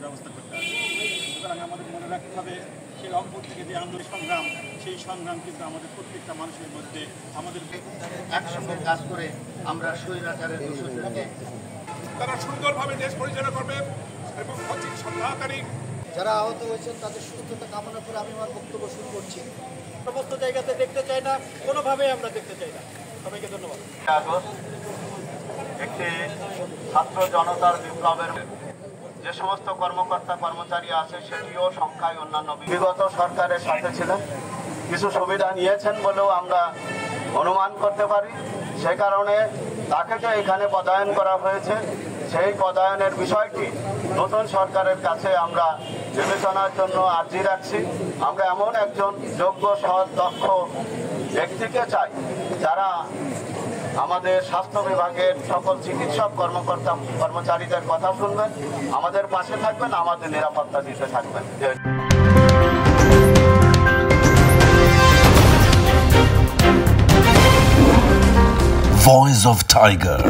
ব্যবস্থা করতে হবে। সুতরাং আমাদের মনে রাখতে হবে সেই রংপুর থেকে যে আন্দোলন সংগ্রাম, সেই সংগ্রাম কিন্তু আমাদের প্রত্যেকটা মানুষের মধ্যে আমাদের একসঙ্গে কাজ করে আমরা স্বৈরাচারের দোষীদেরকে তারা সুন্দরভাবে দেশ পরিচালনা করবে এবং সন্দেহকারী যারা আহত হয়েছেন তাদের সুস্থতা কামনা করে আমি আমার বক্তব্য শুরু করছি। সমস্ত জায়গাতে দেখতে চাই না, কোনোভাবেই আমরা দেখতে চাই না। সবাইকে ধন্যবাদ। একটি ছাত্র জনতার বিপ্লবের যে সমস্ত কর্মকর্তা কর্মচারী আছে সেটিও সংখ্যায় অন্যান্য বিগত সরকারের সাথে ছিলেন, কিছু সুবিধা নিয়েছেন বলেও আমরা অনুমান করতে পারি। সে কারণে তাকে যে এখানে পদায়ন করা হয়েছে, সেই পদায়নের বিষয়টি নতুন সরকারের কাছে আমরা বিবেচনার জন্য আর্জি রাখছি। আমরা এমন একজন যোগ্য সৎ দক্ষ ব্যক্তিকে চাই যারা আমাদের স্বাস্থ্য বিভাগের সকল চিকিৎসক কর্মকর্তা কর্মচারীদের কথা শুনবেন, আমাদের পাশে থাকবেন, আমাদের নিরাপত্তা দিতে থাকবেন। Voice of Tiger.